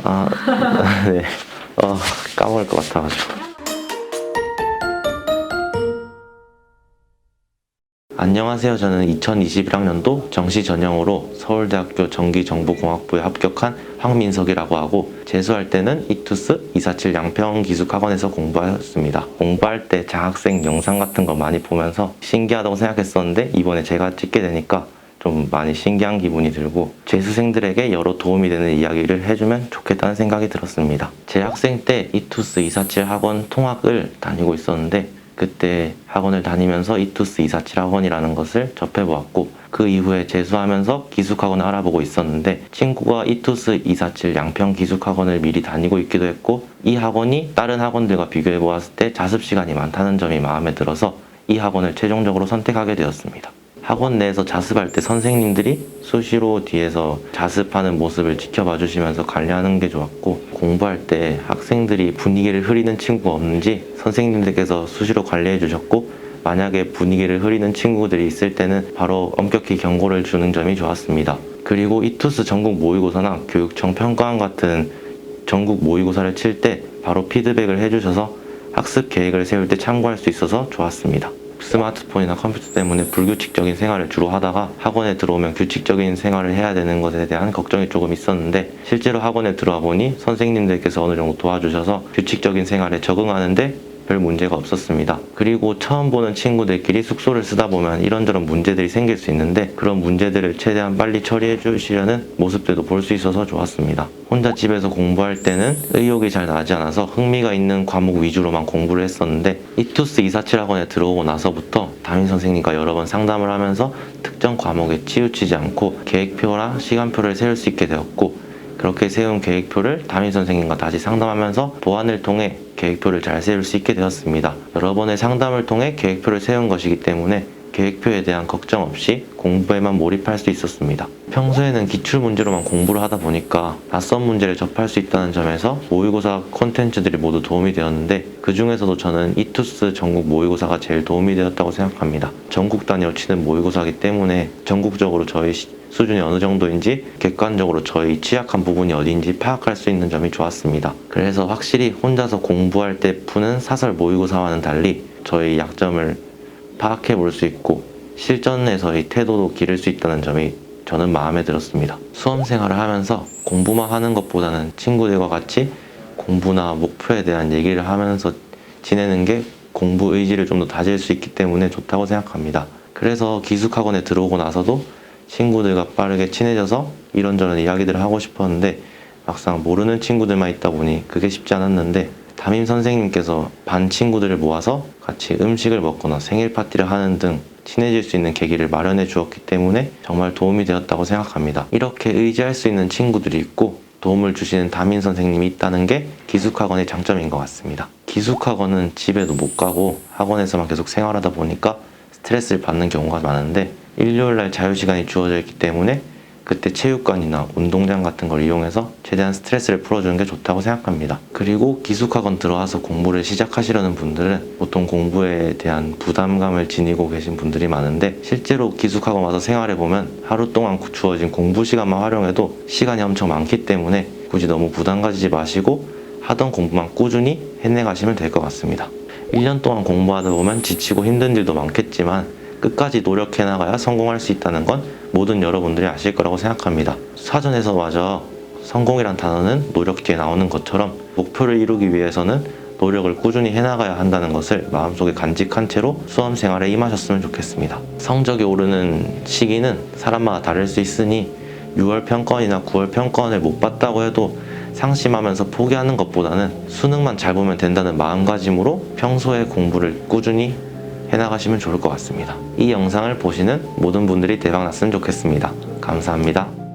아, 네. 까먹을 것 같아가지고. 안녕하세요. 저는 2021학년도 정시 전형으로 서울대학교 전기정보공학부에 합격한 황민석이라고 하고, 재수할 때는 이투스 247 양평기숙학원에서 공부하였습니다. 공부할 때 장학생 영상 같은 거 많이 보면서 신기하다고 생각했었는데, 이번에 제가 찍게 되니까 좀 많이 신기한 기분이 들고, 재수생들에게 여러 도움이 되는 이야기를 해주면 좋겠다는 생각이 들었습니다. 제 학생 때 이투스 247 학원 통학을 다니고 있었는데, 그때 학원을 다니면서 이투스 247 학원이라는 것을 접해보았고, 그 이후에 재수하면서 기숙학원을 알아보고 있었는데, 친구가 이투스 247 양평 기숙학원을 미리 다니고 있기도 했고, 이 학원이 다른 학원들과 비교해 보았을 때 자습 시간이 많다는 점이 마음에 들어서 이 학원을 최종적으로 선택하게 되었습니다. 학원 내에서 자습할 때 선생님들이 수시로 뒤에서 자습하는 모습을 지켜봐 주시면서 관리하는 게 좋았고, 공부할 때 학생들이 분위기를 흐리는 친구가 없는지 선생님들께서 수시로 관리해 주셨고, 만약에 분위기를 흐리는 친구들이 있을 때는 바로 엄격히 경고를 주는 점이 좋았습니다. 그리고 이투스 전국 모의고사나 교육청 평가원 같은 전국 모의고사를 칠 때 바로 피드백을 해주셔서 학습 계획을 세울 때 참고할 수 있어서 좋았습니다. 스마트폰이나 컴퓨터 때문에 불규칙적인 생활을 주로 하다가 학원에 들어오면 규칙적인 생활을 해야 되는 것에 대한 걱정이 조금 있었는데, 실제로 학원에 들어와 보니 선생님들께서 어느 정도 도와주셔서 규칙적인 생활에 적응하는데 별 문제가 없었습니다. 그리고 처음 보는 친구들끼리 숙소를 쓰다 보면 이런저런 문제들이 생길 수 있는데, 그런 문제들을 최대한 빨리 처리해 주시려는 모습들도 볼 수 있어서 좋았습니다. 혼자 집에서 공부할 때는 의욕이 잘 나지 않아서 흥미가 있는 과목 위주로만 공부를 했었는데, 이투스 247 학원에 들어오고 나서부터 담임 선생님과 여러 번 상담을 하면서 특정 과목에 치우치지 않고 계획표나 시간표를 세울 수 있게 되었고, 그렇게 세운 계획표를 담임 선생님과 다시 상담하면서 보완을 통해 계획표를 잘 세울 수 있게 되었습니다. 여러 번의 상담을 통해 계획표를 세운 것이기 때문에 계획표에 대한 걱정 없이 공부에만 몰입할 수 있었습니다. 평소에는 기출문제로만 공부를 하다 보니까 낯선 문제를 접할 수 있다는 점에서 모의고사 콘텐츠들이 모두 도움이 되었는데, 그 중에서도 저는 이투스 전국 모의고사가 제일 도움이 되었다고 생각합니다. 전국 단위로 치는 모의고사이기 때문에 전국적으로 저희 수준이 어느 정도인지 객관적으로 저희 취약한 부분이 어디인지 파악할 수 있는 점이 좋았습니다. 그래서 확실히 혼자서 공부할 때 푸는 사설 모의고사와는 달리 저희 약점을 파악해 볼 수 있고 실전에서의 태도도 기를 수 있다는 점이 저는 마음에 들었습니다. 수험 생활을 하면서 공부만 하는 것보다는 친구들과 같이 공부나 목표에 대한 얘기를 하면서 지내는 게 공부 의지를 좀 더 다질 수 있기 때문에 좋다고 생각합니다. 그래서 기숙학원에 들어오고 나서도 친구들과 빠르게 친해져서 이런저런 이야기들을 하고 싶었는데, 막상 모르는 친구들만 있다 보니 그게 쉽지 않았는데, 담임 선생님께서 반 친구들을 모아서 같이 음식을 먹거나 생일 파티를 하는 등 친해질 수 있는 계기를 마련해 주었기 때문에 정말 도움이 되었다고 생각합니다. 이렇게 의지할 수 있는 친구들이 있고 도움을 주시는 담임 선생님이 있다는 게 기숙학원의 장점인 것 같습니다. 기숙학원은 집에도 못 가고 학원에서만 계속 생활하다 보니까 스트레스를 받는 경우가 많은데, 일요일날 자유시간이 주어져 있기 때문에 그때 체육관이나 운동장 같은 걸 이용해서 최대한 스트레스를 풀어주는 게 좋다고 생각합니다. 그리고 기숙학원 들어와서 공부를 시작하시려는 분들은 보통 공부에 대한 부담감을 지니고 계신 분들이 많은데, 실제로 기숙학원 와서 생활해보면 하루 동안 주어진 공부 시간만 활용해도 시간이 엄청 많기 때문에 굳이 너무 부담 가지지 마시고 하던 공부만 꾸준히 해내가시면 될 것 같습니다. 1년 동안 공부하다 보면 지치고 힘든 일도 많겠지만 끝까지 노력해 나가야 성공할 수 있다는 건 모든 여러분들이 아실 거라고 생각합니다. 사전에서 마저 성공이란 단어는 노력 뒤에 나오는 것처럼 목표를 이루기 위해서는 노력을 꾸준히 해나가야 한다는 것을 마음속에 간직한 채로 수험 생활에 임하셨으면 좋겠습니다. 성적이 오르는 시기는 사람마다 다를 수 있으니 6월 평가원이나 9월 평가원을 못 봤다고 해도 상심하면서 포기하는 것보다는 수능만 잘 보면 된다는 마음가짐으로 평소에 공부를 꾸준히 해나가시면 좋을 것 같습니다. 이 영상을 보시는 모든 분들이 대박 났으면 좋겠습니다. 감사합니다.